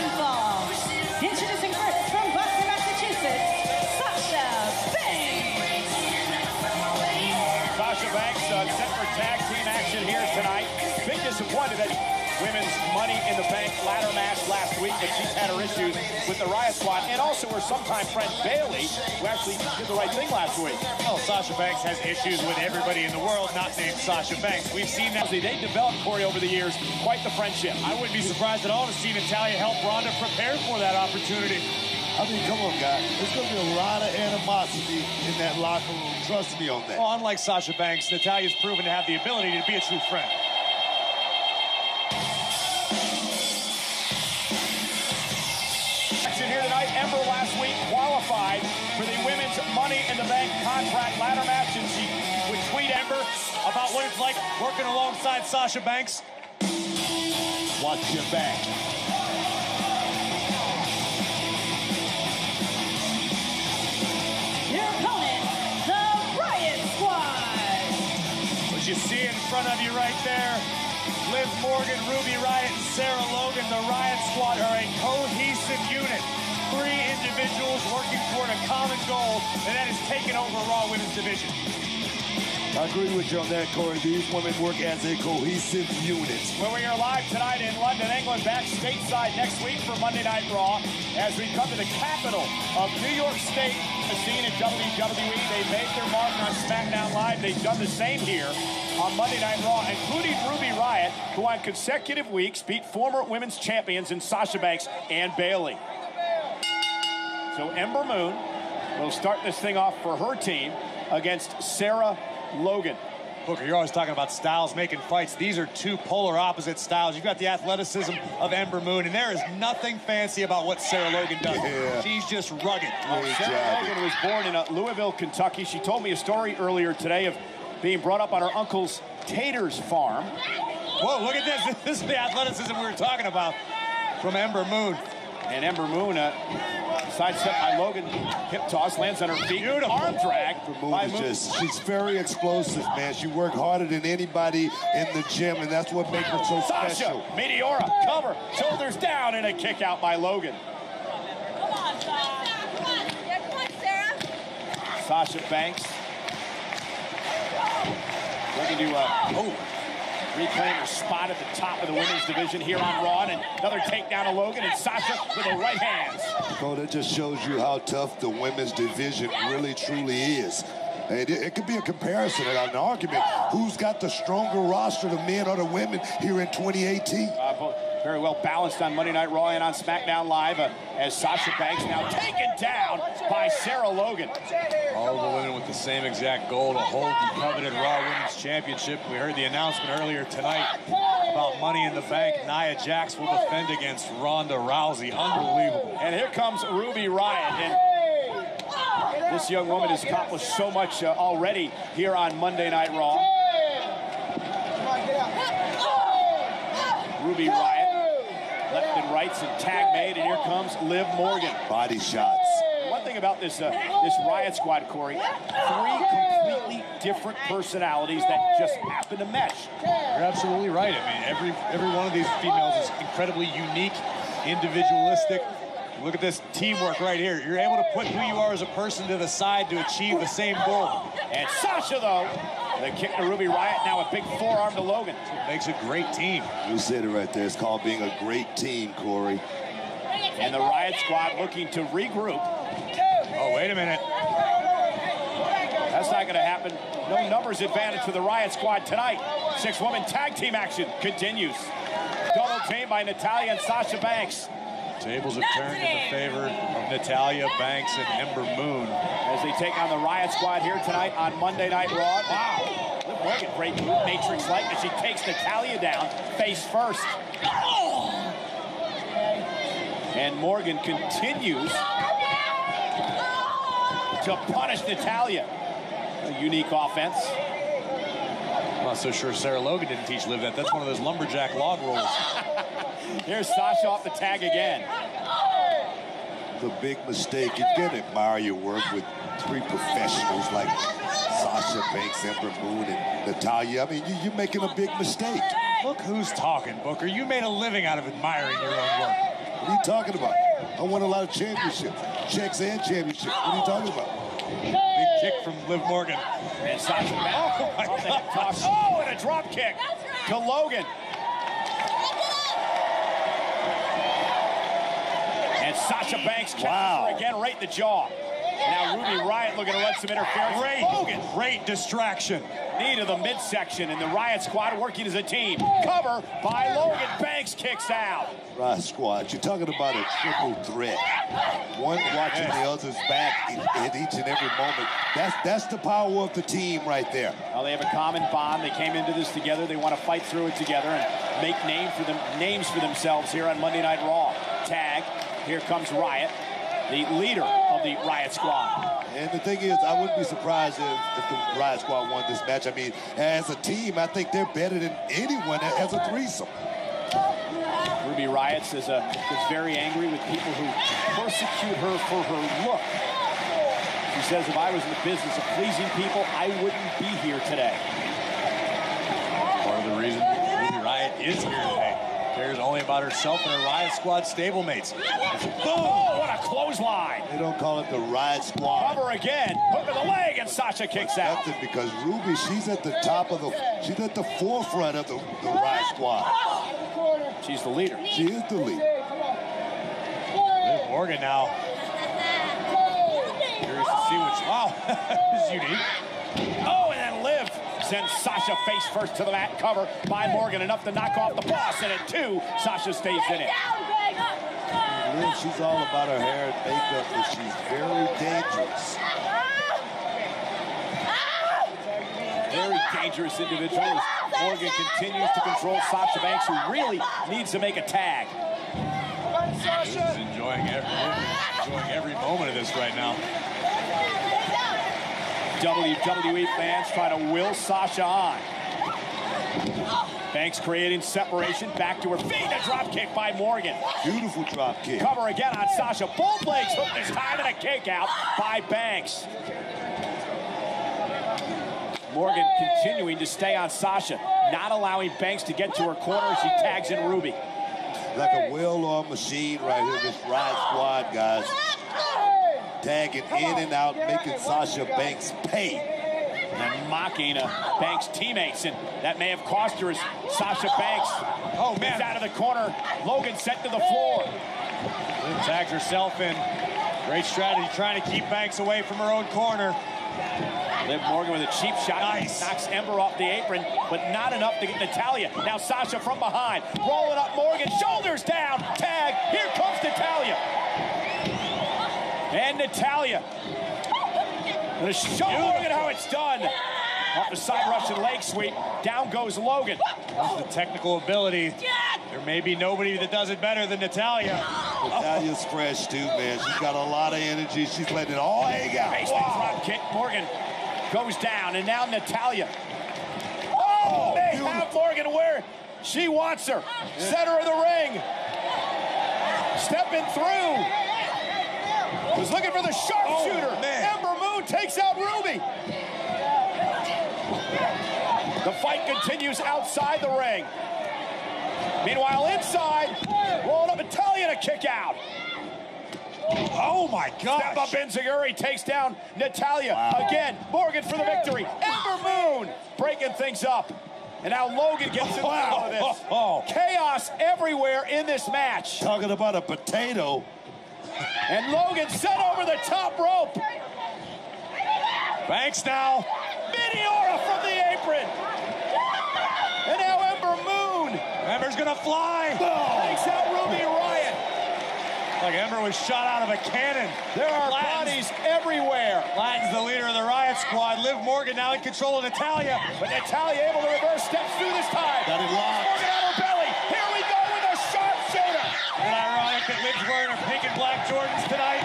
handball. Introducing first from Boston, Massachusetts, Sasha Banks. Sasha Banks set for tag team action here tonight. Big disappointed that women's Money in the Bank ladder match last week, but she's had her issues with the Riott Squad and also her sometime friend Bailey, who actually did the right thing last week. Well, Sasha Banks has issues with everybody in the world not named Sasha Banks. We've seen that. They developed, Corey, over the years, quite the friendship. I wouldn't be surprised at all to see Natalya help Ronda prepare for that opportunity. I mean, come on, guys. There's going to be a lot of animosity in that locker room. Trust me on that. Well, unlike Sasha Banks, Natalya's proven to have the ability to be a true friend. Action here tonight. Ember last week qualified for the women's Money in the Bank contract ladder match, and she would tweet Ember about what it's like working alongside Sasha Banks. Watch your back. Your opponent, the Riott Squad. What you see in front of you right there, Liv Morgan, Ruby Riott, and Sarah Logan, the Riott Squad are a cohesive unit. 3 individuals working toward a common goal, and that is taking over Raw Women's Division. I agree with you on that, Corey. These women work as a cohesive unit. Well, we are live tonight in London, England, back stateside next week for Monday Night Raw as we come to the capital of New York State, a scene in WWE. They made their mark on SmackDown Live. They've done the same here on Monday Night Raw, including Ruby Riott, who on consecutive weeks beat former women's champions in Sasha Banks and Bailey. So Ember Moon will start this thing off for her team against Sarah Logan. Booker, you're always talking about styles making fights. These are 2 polar opposite styles. You've got the athleticism of Ember Moon, and there is nothing fancy about what Sarah Logan does. Yeah. She's just rugged. Sarah Logan was born in Louisville, Kentucky. She told me a story earlier today of being brought up on her uncle's taters farm. Whoa, look at this. This is the athleticism we were talking about from Ember Moon. And Ember Moon, sidestep by Logan, hip toss, lands on her feet. Beautiful. Arm drag by Moon. She's very explosive, man. She worked harder than anybody in the gym, and that's what makes her so Sasha, special. Meteora, cover, shoulders down, and a kick out by Logan. Come on, Sasha. Come on. Yeah, come on, Sarah. Sasha Banks. Looking to reclaim her spot at the top of the women's division here on Raw. And another takedown of Logan, and Sasha with the right hands. Oh, that just shows you how tough the women's division really, truly is. And it could be a comparison and an argument. Who's got the stronger roster, the men or the women, here in 2018? Very well balanced on Monday Night Raw and on SmackDown Live as Sasha Banks now taken down by Sarah Logan. All the women with the same exact goal to hold the coveted Raw Women's Championship. We heard the announcement earlier tonight about Money in the Bank. Nia Jax will defend against Ronda Rousey. Unbelievable. And here comes Ruby Riott. And this young woman has accomplished so much already here on Monday Night Raw. Ruby Riott, left and rights and tag made, and here comes Liv Morgan. Body shots. One thing about this Riott Squad, Corey, 3 completely different personalities that just happen to mesh. You're absolutely right. I mean, every one of these females is incredibly unique, individualistic. Look at this teamwork right here. You're able to put who you are as a person to the side to achieve the same goal. And Sasha, though, the kick to Ruby Riott, now a big forearm to Logan. It makes a great team. You said it right there. It's called being a great team, Corey. And the Riott Squad looking to regroup. Oh, wait a minute. That's not going to happen. No numbers advantage for the Riott Squad tonight. 6-woman tag team action continues. Double team by Natalya and Sasha Banks. Tables have turned in the favor of Natalya, Banks, and Ember Moon. As they take on the Riott Squad here tonight on Monday Night Raw. Wow. Liv Morgan, great move, Matrix-like, as she takes Natalya down face first. And Morgan continues to punish Natalya. A unique offense. I'm not so sure Sarah Logan didn't teach Liv that. That's one of those lumberjack log rolls. Here's Sasha off the tag again. The big mistake. You can admire your work with 3 professionals like Sasha Banks, Ember Moon, and Natalya. I mean, you're making a big mistake. Look who's talking, Booker. You made a living out of admiring your own work. What are you talking about? I won a lot of championships, checks and championships. What are you talking about? Big kick from Liv Morgan. And Sasha back. Oh, my God. Oh, and a drop kick to Logan. And Sasha Banks catches her again right in the jaw. Now Ruby Riott looking to run some interference. Great distraction. Knee to the midsection, and the Riott Squad working as a team. Cover by Logan. Banks kicks out. Riott Squad, you're talking about a triple threat. One watching the other's back at each and every moment. That's the power of the team right there. Well, they have a common bond. They came into this together. They want to fight through it together and make names for themselves here on Monday Night Raw. Tag. Here comes Riott, the leader of the Riott Squad. And the thing is, I wouldn't be surprised if the Riott Squad won this match. I mean, as a team, I think they're better than anyone as a threesome. Ruby Riott is very angry with people who persecute her for her look. She says, if I was in the business of pleasing people, I wouldn't be here today. Part of the reason Ruby Riott is here today. Cares only about herself and her Riott Squad stablemates. Boom! Oh, what a clothesline! They don't call it the Riott Squad. Cover again. Hook of the leg, and Sasha kicks out. Nothing, because Ruby, she's at the top of she's at the forefront of the Riott Squad. She's the leader. She is the leader. Liv Morgan now. Curious to see which. Wow, this is unique. Oh, and then Liv sends Sasha face first to the mat. Cover by Morgan, enough to knock off the boss. And at 2, Sasha stays in it. Liv, she's all about her hair and makeup, but she's very dangerous. Very dangerous individual as Morgan continues to control Sasha Banks, who really needs to make a tag. She's enjoying every moment of this right now. WWE fans trying to will Sasha on. Banks creating separation, back to her feet, a drop kick by Morgan. Beautiful drop kick. Cover again on Sasha, both legs hooked this time, and a kick out by Banks. Morgan continuing to stay on Sasha, not allowing Banks to get to her corner as she tags in Ruby. Like a well-oiled machine right here, this Riott Squad, guys. Tagging in and out, making Sasha Banks pay. And mocking Banks' teammates, and that may have cost her as Sasha Banks moves out of the corner. Logan sent to the floor. Tags herself in. Great strategy, trying to keep Banks away from her own corner. Liv Morgan with a cheap shot. Nice. Knocks Ember off the apron, but not enough to get Natalya. Now Sasha from behind. Rolling up Morgan, shoulders down. Tag, here comes Natalya. And Natalya. Gonna show Morgan how it's done. Off the side Russian leg sweep. Down goes Logan. That's the technical ability. There may be nobody that does it better than Natalya. Natalya's fresh too, man. She's got a lot of energy. She's letting it all hang out. Drop kick. Morgan goes down, and now Natalya. Oh, they have Morgan where she wants her. Center of the ring. Stepping through. Was looking for the sharpshooter. Ember Moon takes out Ruby. The fight continues outside the ring. Meanwhile, inside, rolling up Natalya and a kick out. Oh my God! Step up Enziguri takes down Natalya. Again, Morgan for the victory. Ember Moon breaking things up. And now Logan gets in the middle of this. Chaos everywhere in this match. Talking about a potato. And Logan sent over the top rope. Banks now. Meteora from the apron. And now Ember Moon. Ember's gonna fly. Takes out Ruby Riott. Like Ember was shot out of a cannon. There are bodies everywhere. Lattin's the leader of the Riott Squad. Liv Morgan now in control of Natalya. But Natalya able to reverse steps through this time. Got it locked. Morgan on her belly. Here we go with a sharpshooter. And ironic that Liv's wearing her pink and black Jordans tonight.